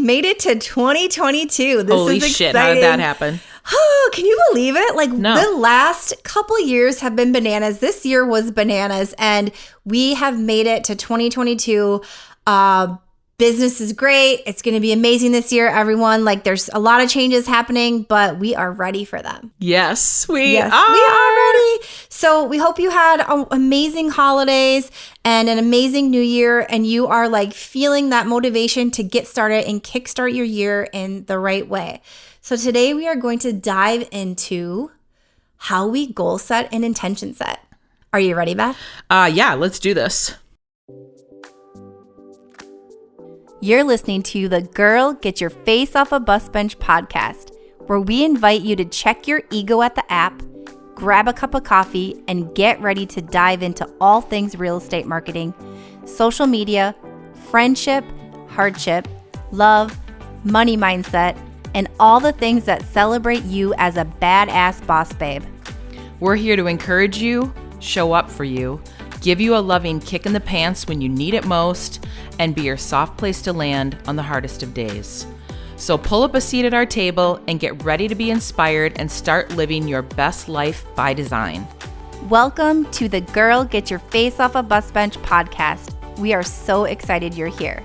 made it to 2022. This Holy is shit, exciting. how did that happen? Oh, can you believe it? Like No. the last couple years have been bananas. This year was bananas, and we have made it to 2022. Business is great. It's going to be amazing this year, everyone. Like there's a lot of changes happening, but we are ready for them. Yes, we are. We are ready. So we hope you had amazing holidays and an amazing new year, and you are like feeling that motivation to get started and kickstart your year in the right way. So today we are going to dive into how we goal set and intention set. Are you ready, Beth? Yeah, let's do this. You're listening to the Girl Get Your Face Off a Bus Bench podcast, where we invite you to check your ego at the app, grab a cup of coffee, and get ready to dive into all things real estate marketing, social media, friendship, hardship, love, money mindset, and all the things that celebrate you as a badass boss babe. We're here to encourage you, show up for you, give you a loving kick in the pants when you need it most, and be your soft place to land on the hardest of days. So pull up a seat at our table and get ready to be inspired and start living your best life by design. Welcome to the Girl Get Your Face Off a Bus Bench podcast. We are so excited you're here.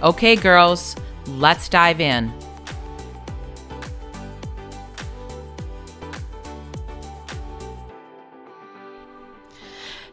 Okay, girls, let's dive in.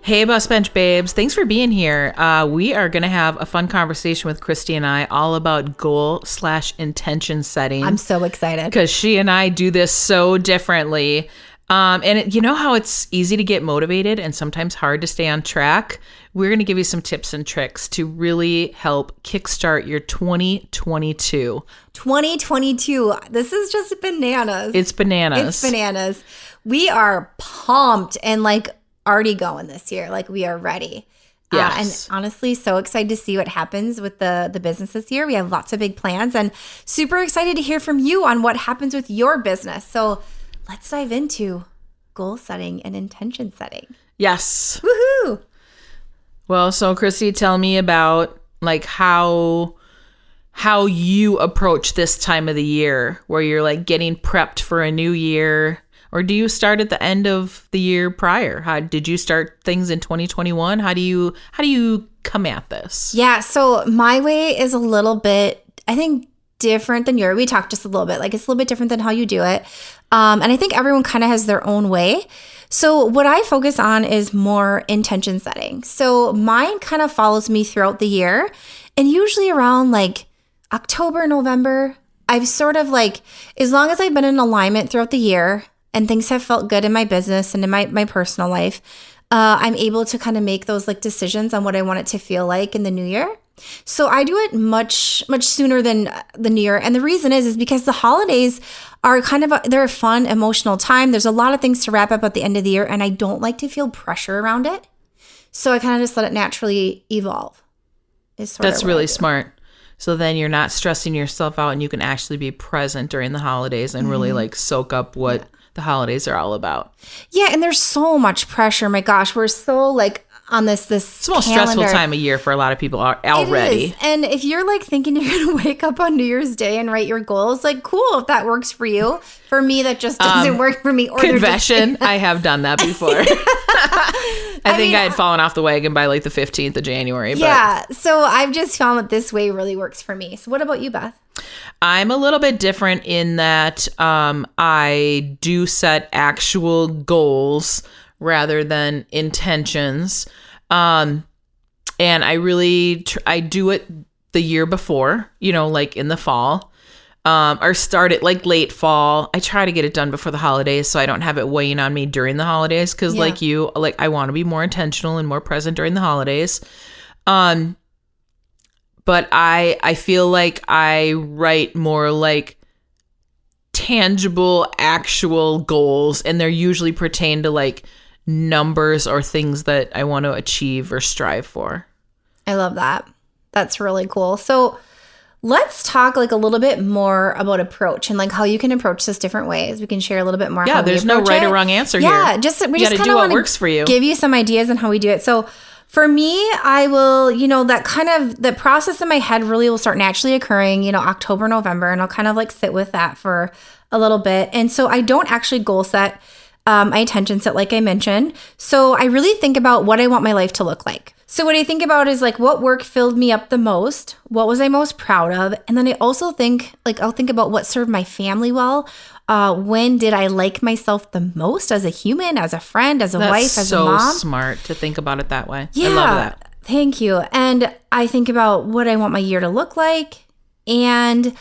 Hey, Bus Bench babes. Thanks for being here. We are going to have a fun conversation with Christy and I all about goal/intention setting. I'm so excited. Because she and I do this so differently. You know how it's easy to get motivated and sometimes hard to stay on track? We're going to give you some tips and tricks to really help kickstart your 2022. 2022. This is just bananas. It's bananas. It's bananas. We are pumped and like already going this year. Like we are ready. Yes. And honestly, so excited to see what happens with the business this year. We have lots of big plans and super excited to hear from you on what happens with your business. So let's dive into goal setting and intention setting. Yes. Woohoo! Well, so Chrissy, tell me about like how you approach this time of the year where you're like getting prepped for a new year. Or do you start at the end of the year prior? How did you start things in 2021? How do you come at this? Yeah, so my way is a little bit, I think, different than yours. We talked just a little bit. Like it's a little bit different than how you do it. And I think everyone kind of has their own way. So what I focus on is more intention setting. So mine kind of follows me throughout the year. And usually around like October, November, I've sort of like, as long as I've been in alignment throughout the year, and things have felt good in my business and in my personal life, I'm able to kind of make those like decisions on what I want it to feel like in the new year. So I do it much sooner than the new year. And the reason is because the holidays are they're a fun, emotional time. There's a lot of things to wrap up at the end of the year, and I don't like to feel pressure around it. So I kind of just let it naturally evolve. That's really smart. So then you're not stressing yourself out and you can actually be present during the holidays and really like soak up what the holidays are all about. Yeah, and there's so much pressure. My gosh, we're so like on this it's the most stressful time of year for a lot of people already. It is. And if you're like thinking you're gonna wake up on New Year's Day and write your goals, like cool if that works for you. For me, that just doesn't work for me. Or confession, I have done that before. I think I had fallen off the wagon by like the 15th of January. Yeah, so I've just found that this way really works for me. So what about you, Beth? I'm a little bit different in that I do set actual goals rather than intentions. And I really, I do it the year before, like in the fall, or start it like late fall. I try to get it done before the holidays so I don't have it weighing on me during the holidays. Cause I want to be more intentional and more present during the holidays. But I feel like I write more like tangible, actual goals, and they're usually pertain to like numbers or things that I want to achieve or strive for. I love that. That's really cool. So let's talk like a little bit more about approach and like how you can approach this different ways. We can share a little bit more. Yeah, there's no right or wrong answer here. Yeah, we just kind of do what works for you. Give you some ideas on how we do it. So For me, I will, that kind of the process in my head really will start naturally occurring, October, November, and I'll kind of like sit with that for a little bit. And so I don't actually goal set my intention set, like I mentioned. So I really think about what I want my life to look like. So what I think about is like what work filled me up the most, what was I most proud of, and then I also think I'll think about what served my family well. When did I like myself the most as a human, as a friend, as a wife, as a mom? That's so smart to think about it that way. Yeah, I love that. Thank you. And I think about what I want my year to look like. And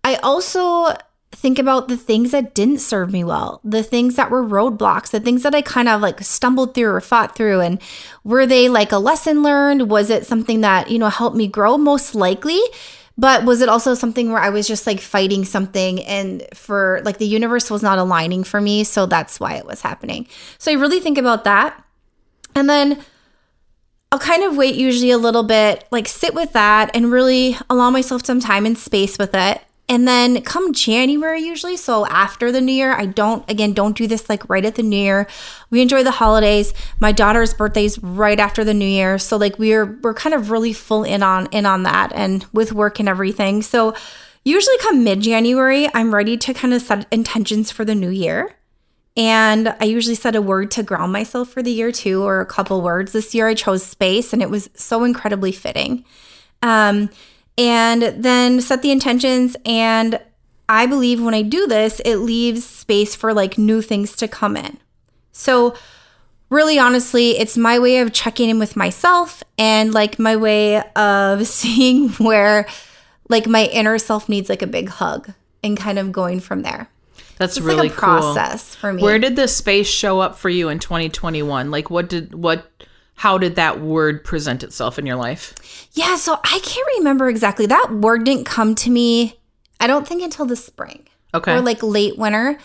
I also think about the things that didn't serve me well, the things that were roadblocks, the things that I kind of like stumbled through or fought through. And were they like a lesson learned? Was it something that, helped me grow? Most likely. But was it also something where I was just like fighting something and for like the universe was not aligning for me? So that's why it was happening. So I really think about that. And then I'll kind of wait usually a little bit, like sit with that and really allow myself some time and space with it. And then come January usually, so after the new year, I don't do this like right at the new year. We enjoy the holidays. My daughter's birthday's right after the new year. So like we're kind of really full in on that and with work and everything. So usually come mid-January, I'm ready to kind of set intentions for the new year. And I usually set a word to ground myself for the year too, or a couple words. This year I chose space and it was so incredibly fitting. And then set the intentions. And I believe when I do this, it leaves space for like new things to come in. So really, honestly, it's my way of checking in with myself and like my way of seeing where like my inner self needs like a big hug and kind of going from there. That's it's really like a process for me. Where did the space show up for you in 2021? Like how did that word present itself in your life? Yeah, so I can't remember exactly. That word didn't come to me, I don't think, until the spring. Okay. Or like late winter.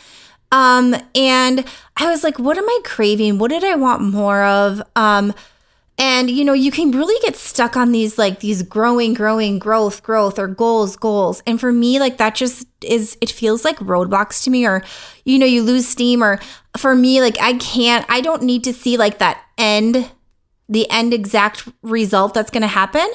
And I was like, what am I craving? What did I want more of? And you can really get stuck on these growing growth or goals. And for me, like that just it feels like roadblocks to me, or, you lose steam, or for me, like I don't need to see like the end exact result that's going to happen.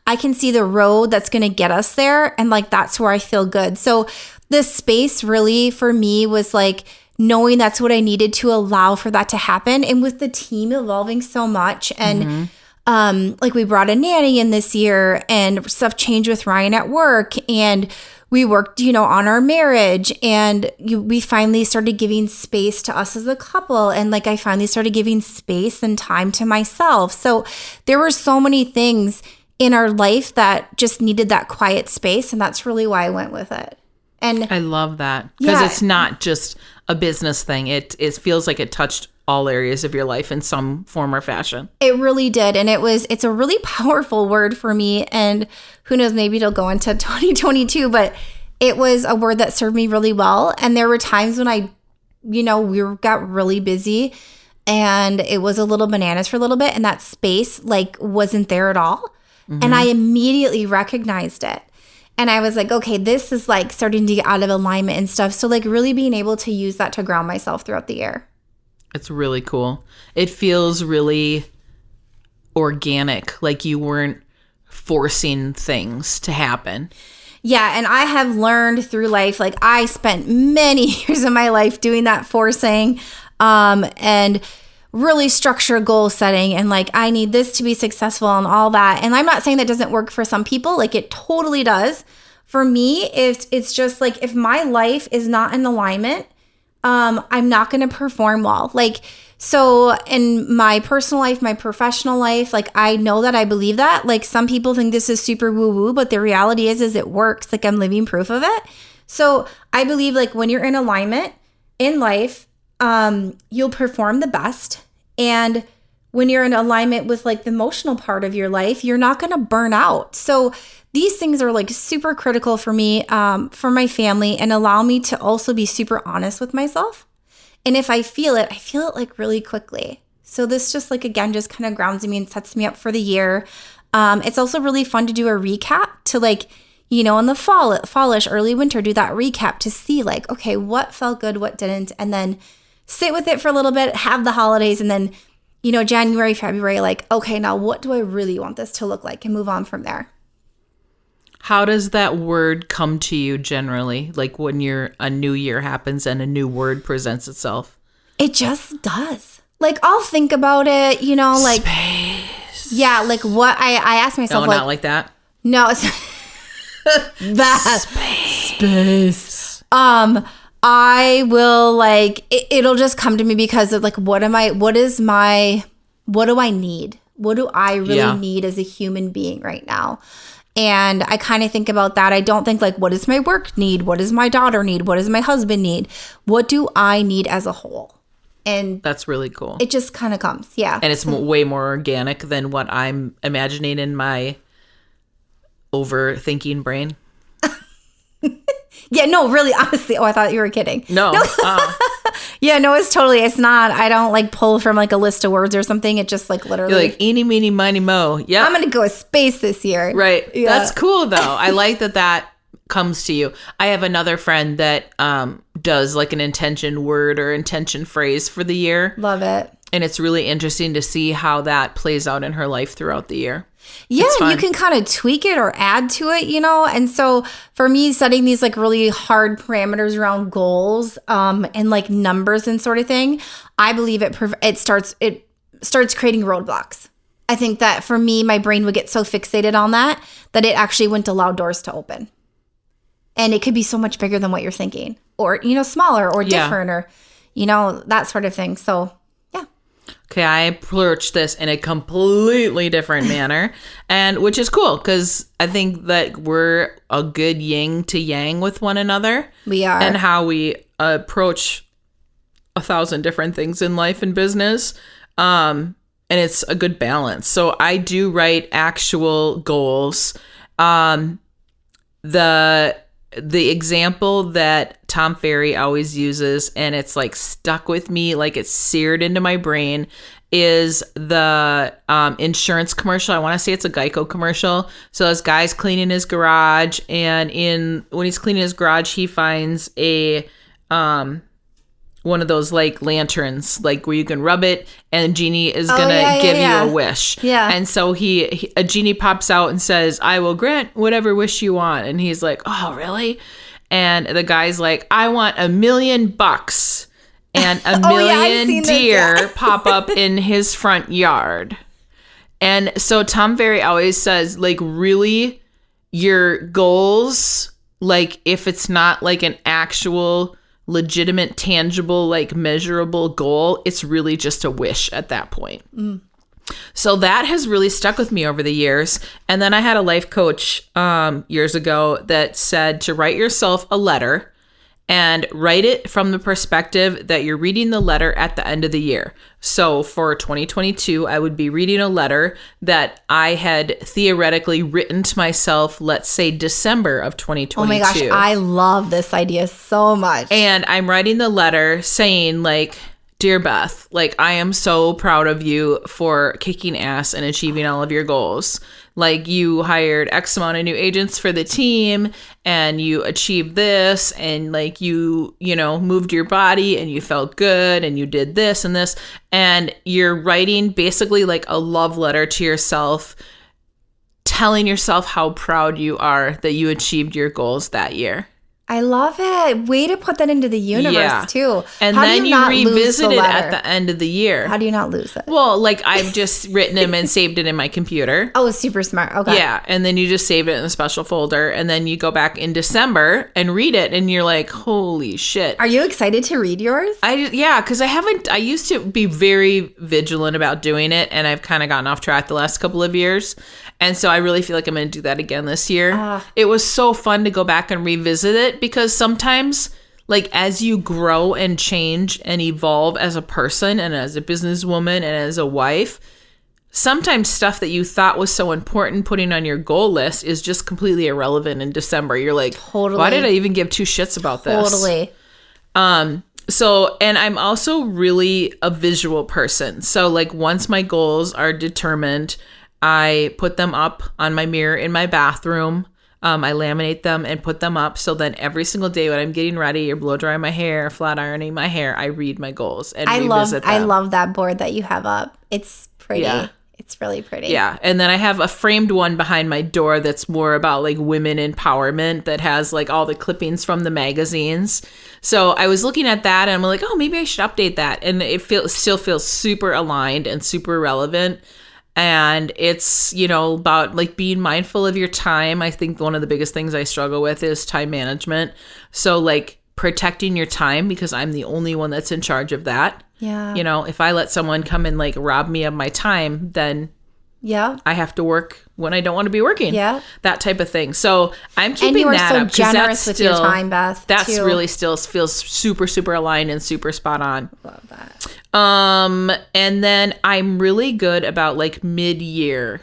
I can see the road that's going to get us there. And like, that's where I feel good. So the space really for me was like knowing that's what I needed to allow for that to happen. And with the team evolving so much and like we brought a nanny in this year and stuff changed with Ryan at work, and we worked, on our marriage, and we finally started giving space to us as a couple. And like, I finally started giving space and time to myself. So there were so many things in our life that just needed that quiet space. And that's really why I went with it. And I love that because it's not just a business thing. It feels like it touched all areas of your life in some form or fashion. It really did. And it's a really powerful word for me. And who knows, maybe it'll go into 2022, but it was a word that served me really well. And there were times when we got really busy and it was a little bananas for a little bit. And that space like wasn't there at all. Mm-hmm. And I immediately recognized it. And I was like, okay, this is like starting to get out of alignment and stuff. So like really being able to use that to ground myself throughout the year. It's really cool. It feels really organic, like you weren't forcing things to happen. Yeah, and I have learned through life, like I spent many years of my life doing that forcing and really structured goal setting and like I need this to be successful and all that. And I'm not saying that doesn't work for some people, like it totally does. For me, it's just like if my life is not in alignment, I'm not going to perform well. Like, so in my personal life, my professional life, like I know that I believe that. Like some people think this is super woo woo, but the reality is it works. Like I'm living proof of it. So I believe like when you're in alignment in life, you'll perform the best. And when you're in alignment with like the emotional part of your life, you're not going to burn out. So these things are like super critical for me, for my family, and allow me to also be super honest with myself. And if I feel it like really quickly. So this just like, again, just kind of grounds me and sets me up for the year. It's also really fun to do a recap to like, in the fallish, early winter, do that recap to see like, okay, what felt good, what didn't, and then sit with it for a little bit, have the holidays, and then January, February, like, okay, now what do I really want this to look like, and move on from there. How does that word come to you generally? Like when a new year happens and a new word presents itself? It just does. Like, I'll think about it, like space. Yeah, like what I ask myself. No, not like that. No, it's that space. I will like it'll just come to me because of like what do I need? What do I really need as a human being right now? And I kind of think about that. I don't think like, what does my work need? What does my daughter need? What does my husband need? What do I need as a whole? And that's really cool. It just kind of comes. Yeah. And it's way more organic than what I'm imagining in my overthinking brain. Yeah, no, really, honestly. Oh, I thought you were kidding. No. Yeah, no, it's not. I don't like pull from like a list of words or something. It just like literally. You're like, eeny, meeny, miny, mo. Yeah. I'm going to go with space this year. Right. Yeah. That's cool, though. I like that comes to you. I have another friend that does like an intention word or intention phrase for the year. Love it. And it's really interesting to see how that plays out in her life throughout the year. Yeah, you can kind of tweak it or add to it, And so for me, setting these like really hard parameters around goals and like numbers and sort of thing, I believe it starts creating roadblocks. I think that for me, my brain would get so fixated on that it actually wouldn't allow doors to open. And it could be so much bigger than what you're thinking, or, smaller or different or, that sort of thing. So okay, I approach this in a completely different manner, and which is cool because I think that we're a good yin to yang with one another. We are. And how we approach 1,000 different things in life and business. And it's a good balance. So I do write actual goals. The example that Tom Ferry always uses, and it's like stuck with me, like it's seared into my brain, is the insurance commercial. I want to say it's a Geico commercial. So this guy's cleaning his garage, and when he's cleaning his garage, he finds a one of those like lanterns, like where you can rub it and Genie is gonna give you a wish. Yeah. And so a Genie pops out and says, "I will grant whatever wish you want." And he's like, "Oh, really?" And the guy's like, "I want $1 million and a million deer pop up in his front yard." And so Tom Ferry always says, like, really, your goals, like if it's not like an actual legitimate, tangible, like measurable goal, it's really just a wish at that point. So that has really stuck with me over the years. And then I had a life coach years ago that said to write yourself a letter and write it from the perspective that you're reading the letter at the end of the year. So for 2022, I would be reading a letter that I had theoretically written to myself, let's say December of 2022. Oh my gosh, I love this idea so much. And I'm writing the letter saying like, "Dear Beth, like I am so proud of you for kicking ass and achieving all of your goals. Like you hired X amount of new agents for the team and you achieved this and like you moved your body and you felt good and you did this and this." And you're writing basically like a love letter to yourself, telling yourself how proud you are that you achieved your goals that year. I love it. Way to put that into the universe, too. And How then do you revisit it at the end of the year. How do you not lose it? Well, like I've just written them and saved it in my computer. Oh, super smart. Okay. Yeah. And then you just save it in a special folder. And then you go back in December and read it. And you're like, holy shit. Are you excited to read yours? Yeah, because I used to be very vigilant about doing it. And I've kind of gotten off track the last couple of years. And so I really feel like I'm going to do that again this year. It was so fun to go back and revisit it because sometimes, like, as you grow and change and evolve as a person and as a businesswoman and as a wife, sometimes stuff that you thought was so important putting on your goal list is just completely irrelevant in December. You're like, totally. Why did I even give two shits about this? Totally. So, and I'm also really a visual person. So, like, once my goals are determined, I put them up on my mirror in my bathroom. I laminate them and put them up. So then every single day when I'm getting ready or blow drying my hair, flat ironing my hair, I read my goals and revisit them. I love that board that you have up. It's pretty. Yeah. It's really pretty. Yeah. And then I have a framed one behind my door that's more about like women empowerment that has like all the clippings from the magazines. So I was looking at that and I'm like, oh, maybe I should update that. And it still feels super aligned and super relevant. And it's, about like being mindful of your time. I think one of the biggest things I struggle with is time management. So like protecting your time, because I'm the only one that's in charge of that. Yeah. If I let someone come and like rob me of my time, then I have to work when I don't want to be working. Yeah. That type of thing. So I'm keeping that up. And you are so generous with your time, Beth. That's really still feels super, super aligned and super spot on. Love that. And then I'm really good about like mid-year,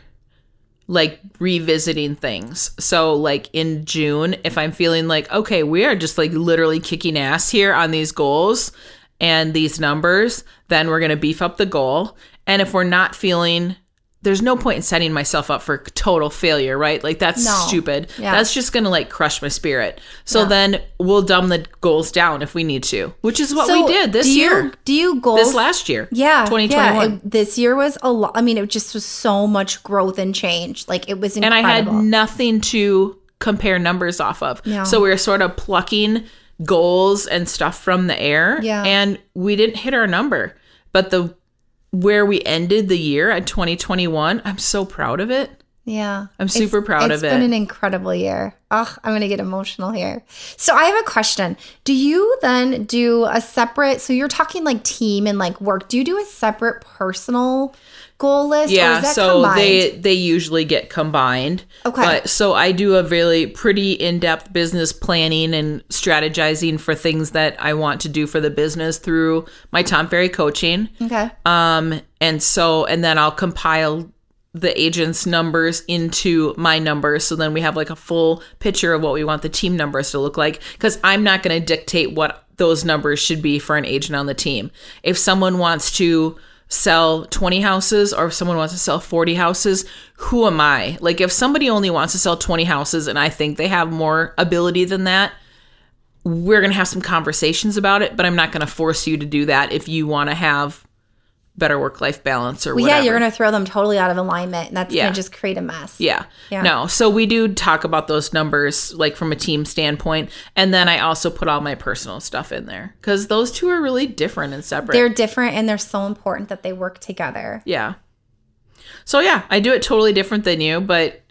like revisiting things. So like in June, if I'm feeling like, okay, we are just like literally kicking ass here on these goals and these numbers, then we're going to beef up the goal. And if we're not feeling, there's no point in setting myself up for total failure, right? Like that's stupid. Yeah. That's just going to like crush my spirit. So then we'll dumb the goals down if we need to, which is what we did this year. Do you goals? This last year. Yeah. 2021. Yeah, this year was a lot. I mean, it just was so much growth and change. Like it was incredible. And I had nothing to compare numbers off of. No. So we were sort of plucking goals and stuff from the air. Yeah. And we didn't hit our number. But where we ended the year at 2021, I'm so proud of it. Yeah. I'm super proud of it. It's been an incredible year. Oh, I'm going to get emotional here. So I have a question. Do you then do a separate, so you're talking like team and like work, do you do a separate personal goal list? Yeah, or is that so combined? they usually get combined. Okay. But so I do a really pretty in-depth business planning and strategizing for things that I want to do for the business through my Tom Ferry coaching. Okay. And then I'll compile the agent's numbers into my numbers. So then we have like a full picture of what we want the team numbers to look like. Because I'm not going to dictate what those numbers should be for an agent on the team. If someone wants to sell 20 houses or if someone wants to sell 40 houses, who am I? Like if somebody only wants to sell 20 houses and I think they have more ability than that, we're going to have some conversations about it, but I'm not going to force you to do that if you want to have better work-life balance or whatever. Yeah, you're going to throw them totally out of alignment and that's going to just create a mess. Yeah. No, so we do talk about those numbers like from a team standpoint. And then I also put all my personal stuff in there because those two are really different and separate. They're different and they're so important that they work together. Yeah. So yeah, I do it totally different than you, but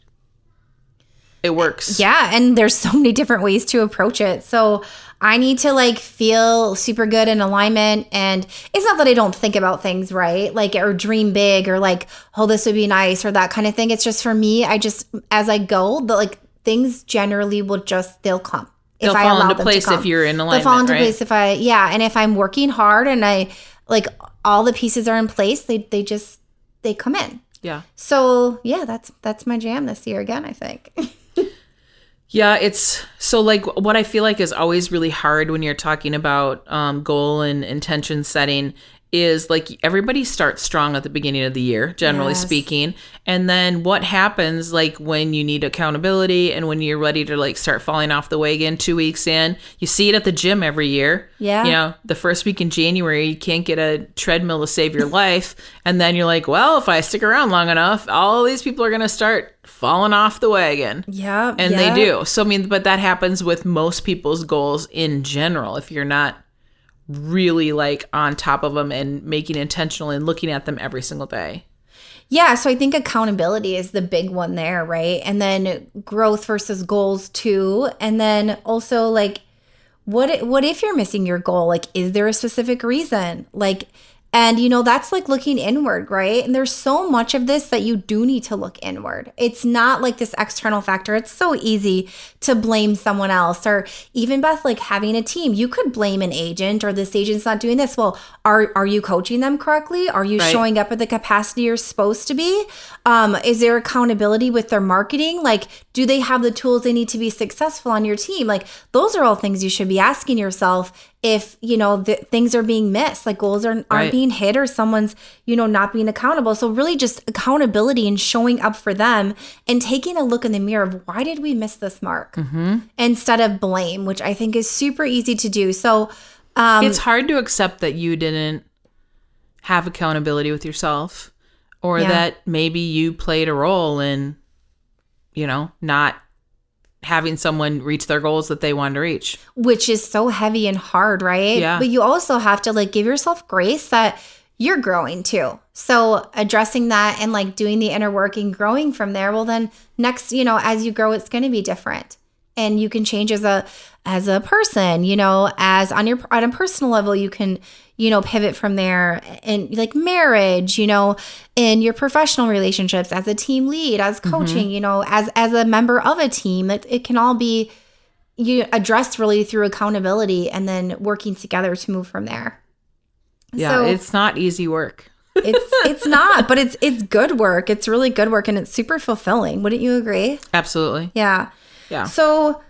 it works. Yeah, and there's so many different ways to approach it. So I need to like feel super good in alignment, and it's not that I don't think about things, right? Like or dream big or like, oh, this would be nice or that kind of thing. It's just for me, I just as I go, things generally will they'll come. They'll fall into place if you're in alignment. They'll fall into right? place and if I'm working hard and I like all the pieces are in place, they come in. Yeah. So yeah, that's my jam this year again, I think. Yeah, it's so like what I feel like is always really hard when you're talking about goal and intention setting is like everybody starts strong at the beginning of the year, generally speaking. And then what happens like when you need accountability and when you're ready to like start falling off the wagon 2 weeks in, you see it at the gym every year. Yeah. The first week in January, you can't get a treadmill to save your life. And then you're like, well, if I stick around long enough, all these people are going to start falling off the wagon. Yeah. And they do. So, but that happens with most people's goals in general. If you're not really like on top of them and making intentional and looking at them every single day. Yeah, so I think accountability is the big one there, right? And then growth versus goals too. And then also like what if you're missing your goal? Like is there a specific reason? Like and that's like looking inward, right? And there's so much of this that you do need to look inward. It's not like this external factor. It's so easy to blame someone else or even Beth, like having a team. You could blame an agent or this agent's not doing this. Well, are you coaching them correctly? Are you showing up at the capacity you're supposed to be? Is there accountability with their marketing? Like, do they have the tools they need to be successful on your team? Like, those are all things you should be asking yourself if, things are being missed, like goals aren't being hit, or someone's, not being accountable. So really just accountability and showing up for them and taking a look in the mirror of why did we miss this mark instead of blame, which I think is super easy to do. So it's hard to accept that you didn't have accountability with yourself, or that maybe you played a role in, not having someone reach their goals that they wanted to reach. Which is so heavy and hard, right? Yeah. But you also have to like give yourself grace that you're growing too. So addressing that and like doing the inner work and growing from there, well then next, as you grow, it's going to be different. And you can change as a person, as on a personal level, you can, pivot from there, and like marriage, in your professional relationships, as a team lead, as coaching, as a member of a team, it can all be addressed really through accountability and then working together to move from there. Yeah, so, it's not easy work. it's not, but it's good work. It's really good work, and it's super fulfilling. Wouldn't you agree? Absolutely. Yeah. Yeah. So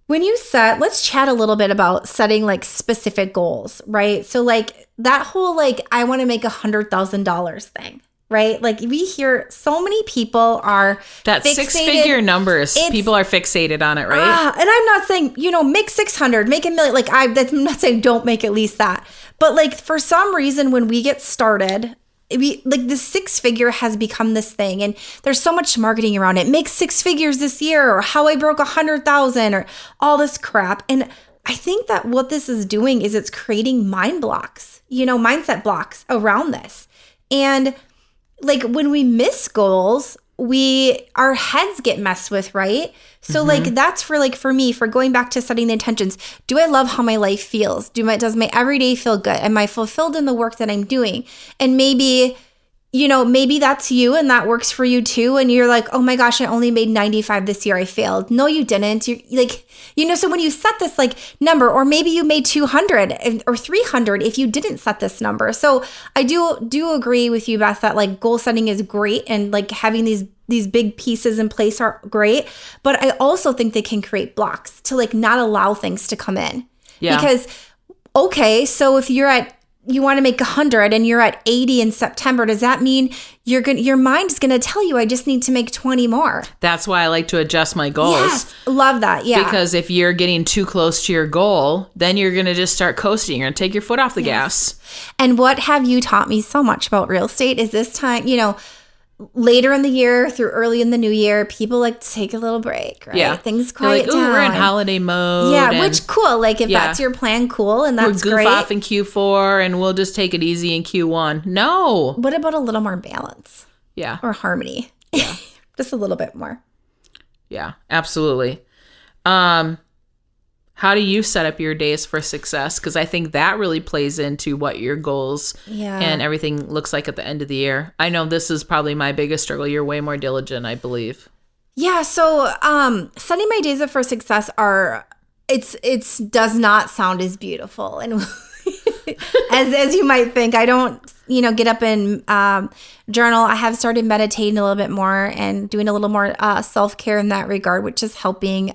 when you let's chat a little bit about setting like specific goals, right? So like that whole like I want to make $100,000 thing, right? Like we hear so many people are that fixated. 6-figure numbers. People are fixated on it, right? And I'm not saying make 600, make $1 million. Like I'm not saying don't make at least that, but like for some reason when we get started, like the 6-figure has become this thing, and there's so much marketing around it. Make 6 figures this year, or how I broke 100,000, or all this crap. And I think that what this is doing is it's creating mindset blocks around this. And like when we miss goals, our heads get messed with, right? So like that's for me, for going back to setting the intentions. Do I love how my life feels? Does my everyday feel good? Am I fulfilled in the work that I'm doing? And maybe that's you and that works for you too. And you're like, oh my gosh, I only made 95 this year. I failed. No, you didn't. You're like, so when you set this like number, or maybe you made 200 or 300 if you didn't set this number. So I do agree with you, Beth, that like goal setting is great, and like having these big pieces in place are great. But I also think they can create blocks to like not allow things to come in. Yeah. Because, okay, so if you want to make 100 and you're at 80 in September, does that mean your mind is going to tell you, I just need to make 20 more? That's why I like to adjust my goals. Yes, love that. Yeah. Because if you're getting too close to your goal, then you're going to just start coasting. You're going to take your foot off the gas. And what have you taught me so much about real estate is this time, later in the year through early in the new year, people like to take a little break, right? Yeah. Things quiet down. We're in holiday mode. Yeah, which cool. Like if that's your plan, cool. And that's we'll goof off in Q4 and we'll just take it easy in Q1. No. What about a little more balance? Yeah. Or harmony? Yeah. Just a little bit more. Yeah, absolutely. How do you set up your days for success? Because I think that really plays into what your goals and everything looks like at the end of the year. I know this is probably my biggest struggle. You're way more diligent, I believe. Yeah. So setting my days up for success it's does not sound as beautiful. And as you might think, I don't, get up and journal. I have started meditating a little bit more and doing a little more self-care in that regard, which is helping.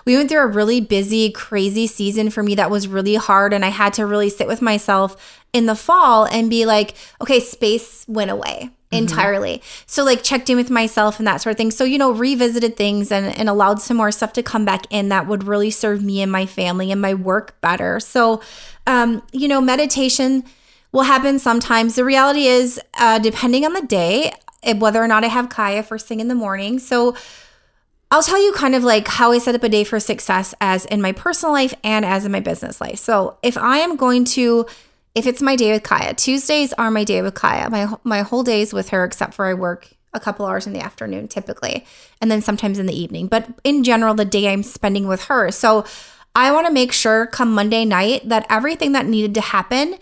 We went through a really busy, crazy season for me that was really hard. And I had to really sit with myself in the fall and be like, okay, space went away entirely. So like checked in with myself and that sort of thing. So, revisited things and allowed some more stuff to come back in that would really serve me and my family and my work better. So, meditation will happen sometimes. The reality is, depending on the day, whether or not I have Kaya first thing in the morning. So I'll tell you kind of like how I set up a day for success as in my personal life and as in my business life. So if it's my day with Kaya, Tuesdays are my day with Kaya. My whole day is with her, except for I work a couple hours in the afternoon typically, and then sometimes in the evening. But in general, the day I'm spending with her. So I want to make sure come Monday night that everything that needed to happen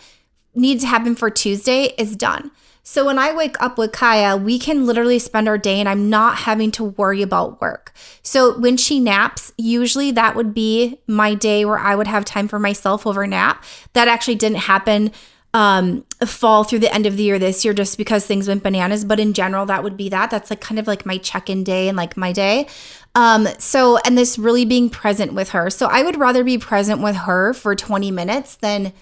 for Tuesday is done. So when I wake up with Kaya, we can literally spend our day and I'm not having to worry about work. So when she naps, usually that would be my day where I would have time for myself over nap. That actually didn't happen fall through the end of the year this year just because things went bananas. But in general, that would be that. That's like kind of like my check-in day and like my day. So, and this really being present with her. So I would rather be present with her for 20 minutes than,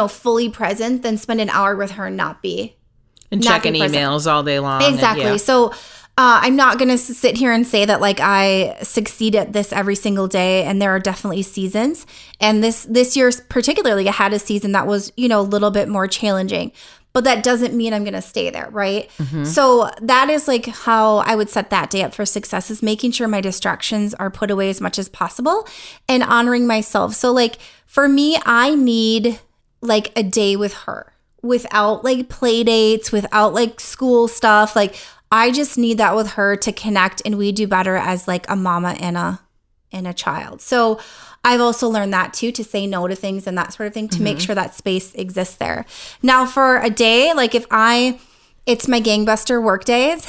fully present than spend an hour with her and not be. And checking emails all day long. Exactly. And, yeah. So I'm not going to sit here and say that like I succeed at this every single day. And there are definitely seasons. And this year particularly, I had a season that was, a little bit more challenging. But that doesn't mean I'm going to stay there, right? Mm-hmm. So that is like how I would set that day up for success, is making sure my distractions are put away as much as possible and honoring myself. So like for me, I need like a day with her without like play dates, without like school stuff. Like I just need that with her to connect, and we do better as like a mama and a child. So I've also learned that too, to say no to things and that sort of thing, to make sure that space exists there. Now for a day, like it's my gangbuster work days.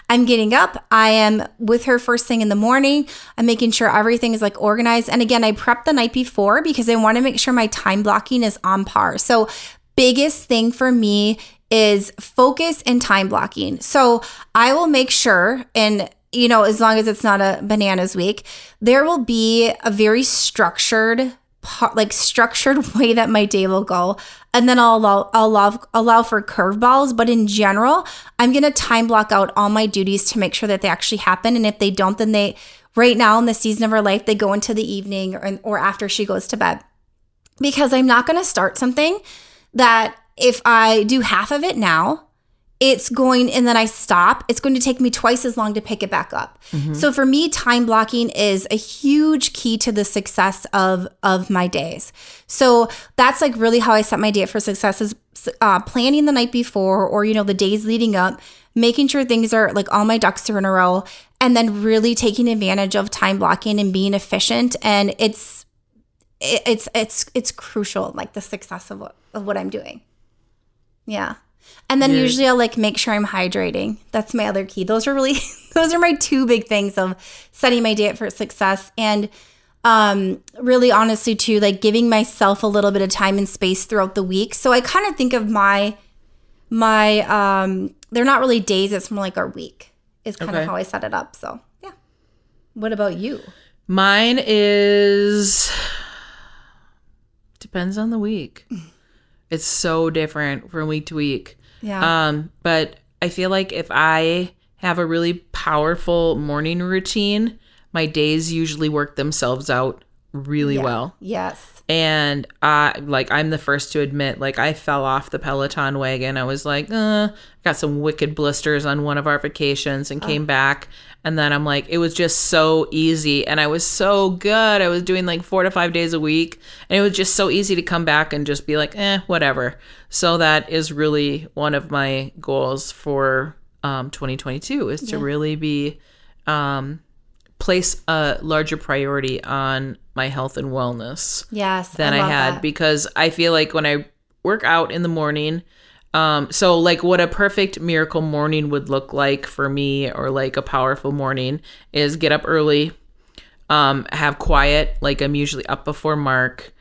I'm getting up. I am with her first thing in the morning. I'm making sure everything is like organized. And again, I prep the night before because I want to make sure my time blocking is on par. So biggest thing for me is focus and time blocking. So I will make sure, and as long as it's not a bananas week, there will be a very structured way that my day will go. And then I'll allow for curveballs. But in general, I'm going to time block out all my duties to make sure that they actually happen. And if they don't, then right now in the season of her life, they go into the evening or after she goes to bed. Because I'm not going to start something that if I do half of it now, and then I stop, it's going to take me twice as long to pick it back up. Mm-hmm. So for me, time blocking is a huge key to the success of my days. So that's like really how I set my day up for success, is planning the night before, or, the days leading up, making sure things are like all my ducks are in a row, and then really taking advantage of time blocking and being efficient. And it's crucial, like the success of what I'm doing. Yeah. And then usually I'll like make sure I'm hydrating. That's my other key. Those are my two big things of setting my day up for success. And really honestly too, like giving myself a little bit of time and space throughout the week. So I kind of think of my they're not really days, it's more like our week is kind of how I set it up. So yeah. What about you? Mine is depends on the week. It's so different from week to week. Yeah. But I feel like if I have a really powerful morning routine, my days usually work themselves out really well. Yes. And I'm the first to admit, like I fell off the Peloton wagon. I was like, got some wicked blisters on one of our vacations and came back. And then I'm like, it was just so easy. And I was so good. I was doing like 4 to 5 days a week. And it was just so easy to come back and just be like, whatever. So that is really one of my goals for 2022 is to really be place a larger priority on my health and wellness than I had that. Because I feel like when I work out in the morning, so like what a perfect miracle morning would look like for me, or like a powerful morning, is get up early, have quiet, like I'm usually up before Mark,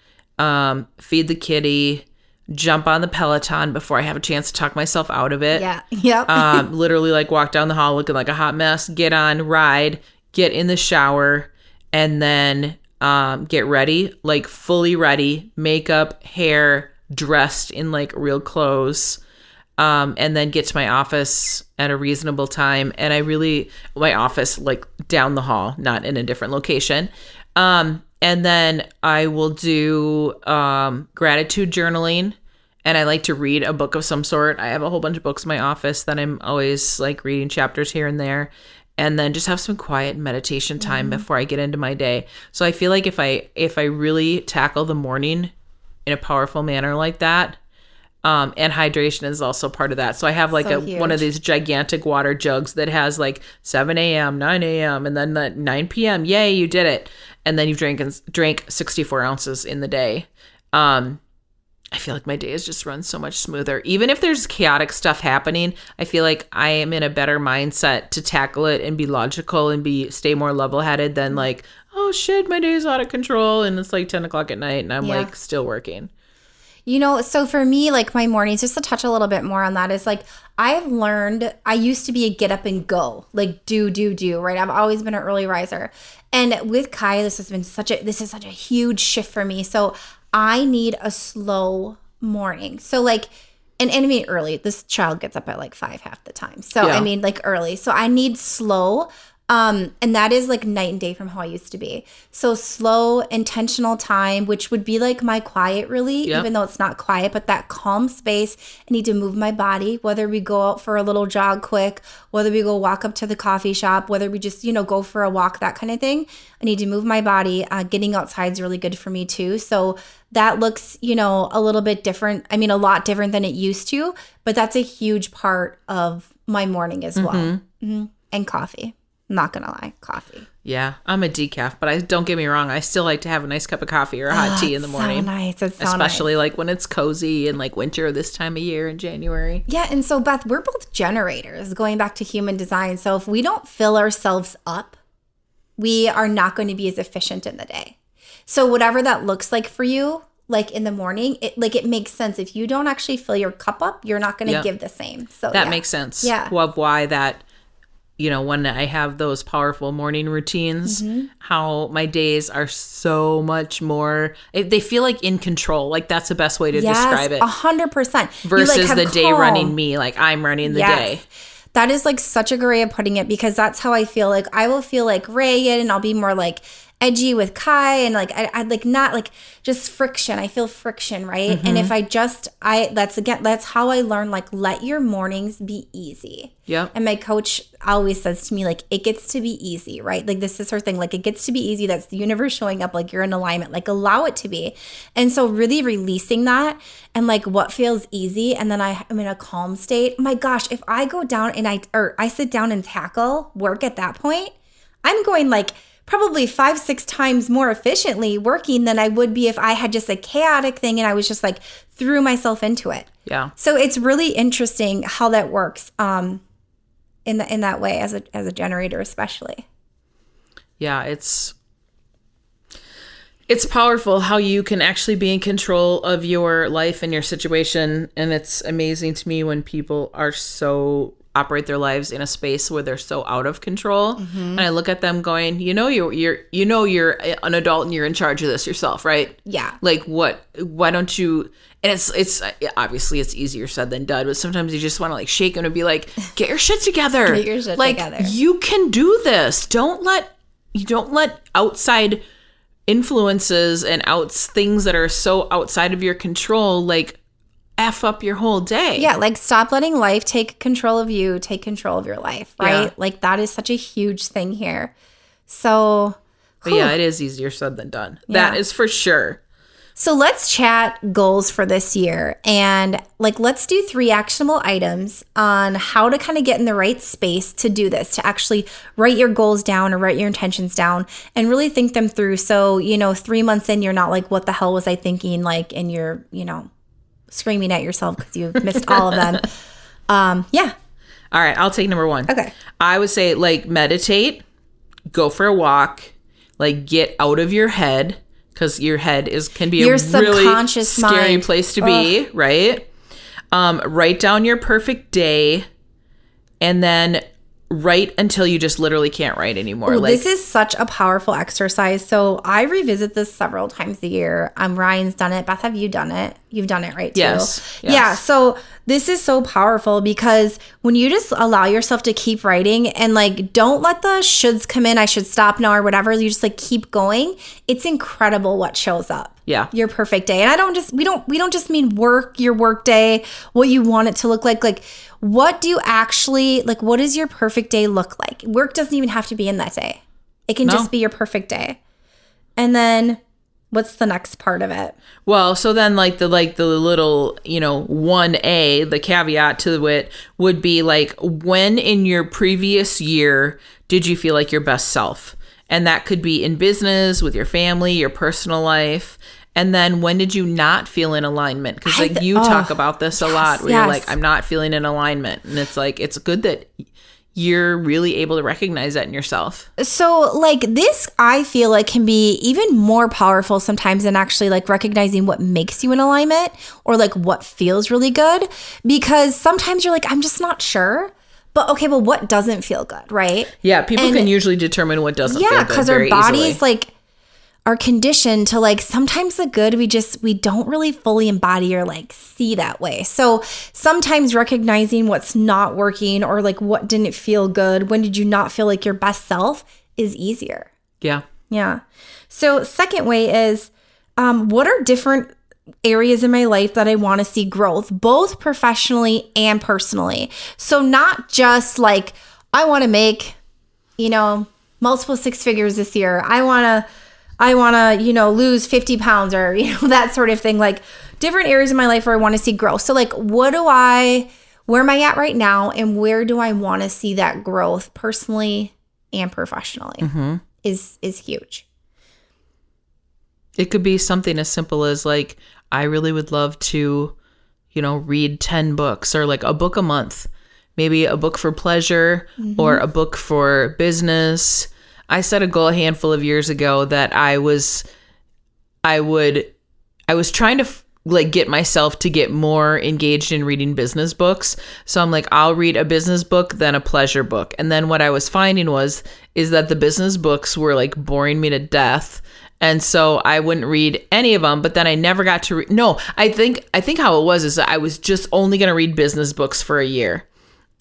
feed the kitty, jump on the Peloton before I have a chance to talk myself out of it. Yeah. Yep. Literally like walk down the hall looking like a hot mess, get on, ride, get in the shower, and then get ready, like fully ready, makeup, hair, dressed in like real clothes, and then get to my office at a reasonable time. And my office like down the hall, not in a different location. And then I will do gratitude journaling, and I like to read a book of some sort. I have a whole bunch of books in my office that I'm always like reading chapters here and there. And then just have some quiet meditation time before I get into my day. So I feel like if I really tackle the morning in a powerful manner like that, and hydration is also part of that. So I have like one of these gigantic water jugs that has like 7 a.m., 9 a.m., and then the 9 p.m. Yay, you did it. And then you've drank 64 ounces in the day. I feel like my days just run so much smoother. Even if there's chaotic stuff happening, I feel like I am in a better mindset to tackle it and be logical and stay more level-headed than like, oh shit, my day's out of control and it's like 10 o'clock at night and I'm like still working. So for me, like my mornings, just to touch a little bit more on that, is like I've learned, I used to be a get up and go, like do, right? I've always been an early riser. And with Kai, this is such a huge shift for me. So I need a slow morning. So like, and I mean early, this child gets up at like 5 half the time. So I mean like early. So I need slow. And that is like night and day from how I used to be. So slow, intentional time, which would be like my quiet really, even though it's not quiet, but that calm space. I need to move my body, whether we go out for a little jog quick, whether we go walk up to the coffee shop, whether we just, go for a walk, that kind of thing. I need to move my body. Getting outside is really good for me too. So that looks, a little bit different. I mean, a lot different than it used to, but that's a huge part of my morning as well. Mm-hmm. And coffee. I'm not going to lie, coffee. Yeah, I'm a decaf, but don't get me wrong. I still like to have a nice cup of coffee or a hot tea in the morning. So nice. It's so especially nice. Like when it's cozy and like winter this time of year in January. Yeah, and so Beth, we're both generators, going back to human design. So if we don't fill ourselves up, we are not going to be as efficient in the day. So whatever that looks like for you, like in the morning, it makes sense. If you don't actually fill your cup up, you're not going to give the same. So that makes sense. Yeah. Well, why that, when I have those powerful morning routines, how my days are so much more, they feel like in control. Like that's the best way to describe it. 100%. Versus the day running me, like I'm running the day. That is like such a good way of putting it, because that's how I feel. Like I will feel like Reagan, and I'll be more like edgy with Kai, and like I'd like not like just friction. I feel friction, right? And if that's how I learn, like let your mornings be easy. Yep. And my coach always says to me, like, it gets to be easy, right? Like this is her thing. Like it gets to be easy. That's the universe showing up, like you're in alignment, like allow it to be. And so really releasing that and like what feels easy. And then I'm in a calm state. Oh my gosh, if I go down and I sit down and tackle work at that point, I'm going like probably 5-6 times more efficiently working than I would be if I had just a chaotic thing and I was just like threw myself into it. Yeah. So it's really interesting how that works in that way as a generator, especially. Yeah, it's powerful how you can actually be in control of your life and your situation, and it's amazing to me when people operate their lives in a space where they're so out of control. And I look at them going, you're an adult and you're in charge of this yourself, right? Yeah. Like why don't you, and it's obviously it's easier said than done, but sometimes you just want to like shake them and be like, get your shit together. Get your shit together. You can do this. Don't let outside influences and things that are so outside of your control, like F up your whole day. Yeah, like stop letting life take control of you, take control of your life, right? Yeah. Like that is such a huge thing here. So, but yeah, it is easier said than done. Yeah. That is for sure. So let's chat goals for this year, and like let's do 3 actionable items on how to kind of get in the right space to do this, to actually write your goals down or write your intentions down and really think them through. So, 3 months in, you're not like, what the hell was I thinking? Like, and you're, screaming at yourself because you've missed all of them. Yeah. All right. I'll take number 1. Okay. I would say like meditate, go for a walk, like get out of your head, because your head can be your a really scary mind. place to be, right? Write down your perfect day, and then write until you just literally can't write anymore. Ooh, this is such a powerful exercise. So I revisit this several times a year. Ryan's done it. Beth, have you done it? You've done it, right? Too? Yes. Yeah. So this is so powerful because when you just allow yourself to keep writing and like don't let the shoulds come in, I should stop now or whatever, you just like keep going. It's incredible what shows up. Yeah. Your perfect day. And we don't just mean your work day, what you want it to look like. Like what do you actually like, what does your perfect day look like? Work doesn't even have to be in that day. It can just be your perfect day. And then what's the next part of it? Well, so then like the little, 1A, the caveat to it would be like, when in your previous year did you feel like your best self? And that could be in business, with your family, your personal life. And then when did you not feel in alignment? Because you talk about this a lot where you're like, I'm not feeling in alignment. And it's like, it's good that you're really able to recognize that in yourself. So like this, I feel like can be even more powerful sometimes than actually like recognizing what makes you in alignment or like what feels really good. Because sometimes you're like, I'm just not sure. But okay, well, what doesn't feel good, right? Yeah, people can usually determine what doesn't feel good. Yeah, because our bodies like are conditioned to like sometimes the good we don't really fully embody or like see that way. So sometimes recognizing what's not working or like what didn't feel good, when did you not feel like your best self, is easier. Yeah. Yeah. So second way is what are different areas in my life that I want to see growth, both professionally and personally. So not just like I want to make, multiple six figures this year. I want to, lose 50 pounds or, that sort of thing. Like different areas in my life where I want to see growth. So like, where am I at right now? And where do I want to see that growth personally and professionally is huge. It could be something as simple as like, I really would love to, read 10 books or like a book a month, maybe a book for pleasure or a book for business. I set a goal a handful of years ago that I was trying to like get myself to get more engaged in reading business books. So I'm like, I'll read a business book, then a pleasure book. And then what I was finding is that the business books were like boring me to death. And so I wouldn't read any of them, but then I never got to read. No, I think how it was is that I was just only going to read business books for a year.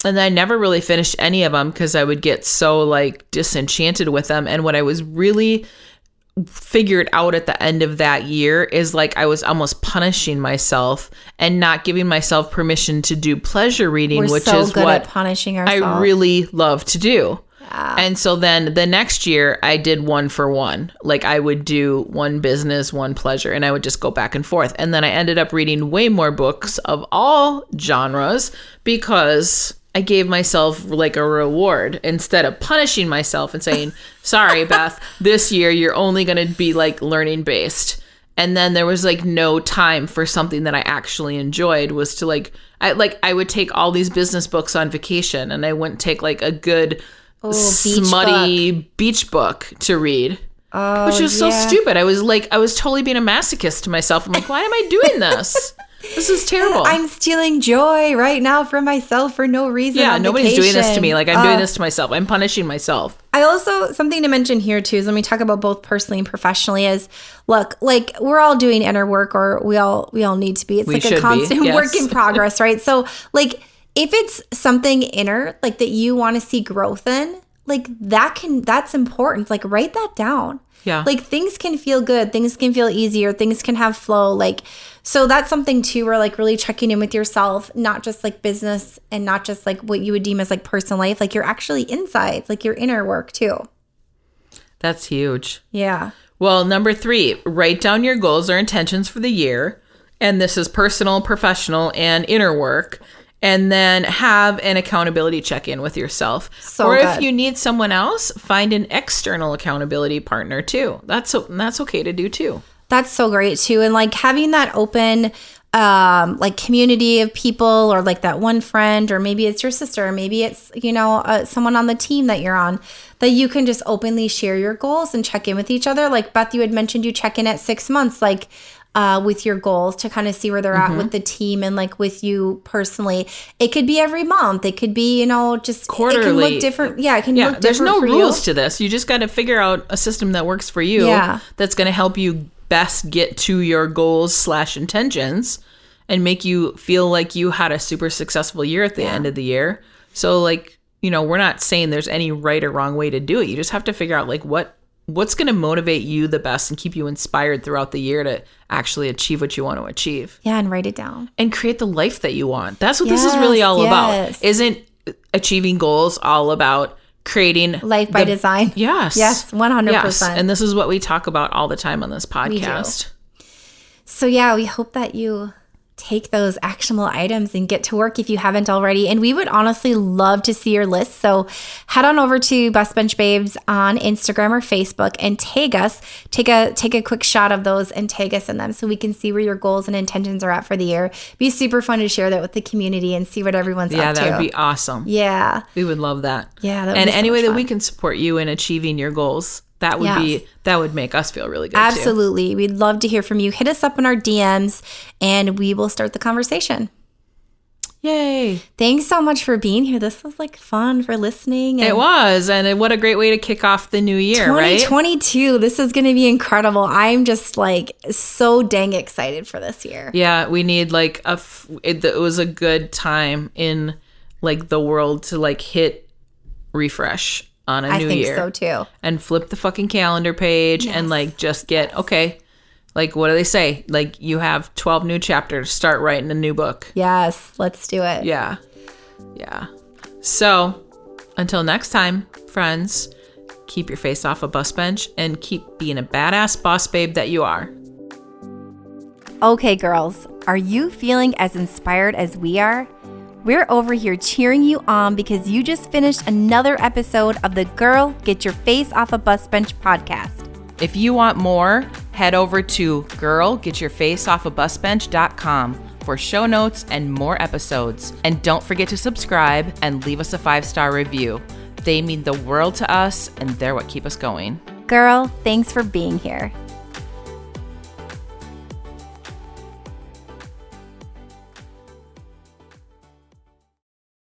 And I never really finished any of them because I would get so like disenchanted with them. And what I was really figured out at the end of that year is like I was almost punishing myself and not giving myself permission to do pleasure reading, We're which so is good what at punishing ourselves. I really love to do. Yeah. And so then the next year I did 1 for 1. Like I would do 1 business, 1 pleasure, and I would just go back and forth. And then I ended up reading way more books of all genres because I gave myself like a reward instead of punishing myself and saying, sorry, Beth, this year you're only going to be like learning based. And then there was like no time for something that I actually enjoyed was to like, I would take all these business books on vacation and I wouldn't take like a good smutty beach book to read, which was so stupid. I was totally being a masochist to myself. I'm like, why am I doing this? This is terrible. I'm stealing joy right now from myself for no reason. Yeah, nobody's doing this to me. Like I'm doing this to myself. I'm punishing myself. I also, something to mention here too, is when we talk about both personally and professionally is, look, like we're all doing inner work, or we all need to be. It's like a constant work in progress, right? So like if it's something inner, like that you want to see growth in, like that's important. Like write that down. Yeah. Like things can feel good. Things can feel easier. Things can have flow. Like, so that's something too, where like really checking in with yourself, not just like business and not just like what you would deem as like personal life, like you're actually inside, like your inner work too. That's huge. Yeah. Well, number 3, write down your goals or intentions for the year. And this is personal, professional, and inner work. And then have an accountability check-in with yourself. Or if you need someone else, find an external accountability partner too. That's okay to do too. That's so great too. And like having that open like community of people, or like that one friend, or maybe it's your sister, or maybe it's, someone on the team that you're on, that you can just openly share your goals and check in with each other. Like Beth, you had mentioned you check in at 6 months, like with your goals to kind of see where they're at with the team and like with you personally. It could be every month. It could be, just quarterly. It can look different. Yeah, it can look different. There's no rules to this. You just got to figure out a system that works for you. Yeah. That's going to help you best get to your goals / intentions and make you feel like you had a super successful year at the end of the year. So like, we're not saying there's any right or wrong way to do it. You just have to figure out like what's going to motivate you the best and keep you inspired throughout the year to actually achieve what you want to achieve. Yeah, and write it down. And create the life that you want. That's what this is really all about. Isn't achieving goals all about creating life by design? Yes. Yes, 100%. Yes. And this is what we talk about all the time on this podcast. So yeah, we hope that you take those actionable items and get to work if you haven't already. And we would honestly love to see your list. So head on over to Bus Bench Babes on Instagram or Facebook and tag us. Take a quick shot of those and tag us in them so we can see where your goals and intentions are at for the year. Be super fun to share that with the community and see what everyone's up to. Yeah, that would be awesome. Yeah. We would love that. Yeah. That would and be so any way much that fun. we can support you in achieving your goals, that would make us feel really good Absolutely. We'd love to hear from you. Hit us up in our DMs and we will start the conversation. Yay. Thanks so much for being here. This was like fun for listening. It was. And what a great way to kick off the new year, right? 2022. This is going to be incredible. I'm just like so dang excited for this year. Yeah, we need like it was a good time in like the world to like hit refresh on a new year. I think so too. And flip the fucking calendar page and like just get, okay, like what do they say? Like you have 12 new chapters, start writing a new book. Yes, let's do it. Yeah. Yeah. So until next time, friends, keep your face off a bus bench and keep being a badass boss babe that you are. Okay, girls, are you feeling as inspired as we are? We're over here cheering you on because you just finished another episode of the Girl, Get Your Face Off a Bus Bench podcast. If you want more, head over to girlgetyourfaceoffabusbench.com for show notes and more episodes. And don't forget to subscribe and leave us a 5-star review. They mean the world to us and they're what keep us going. Girl, thanks for being here.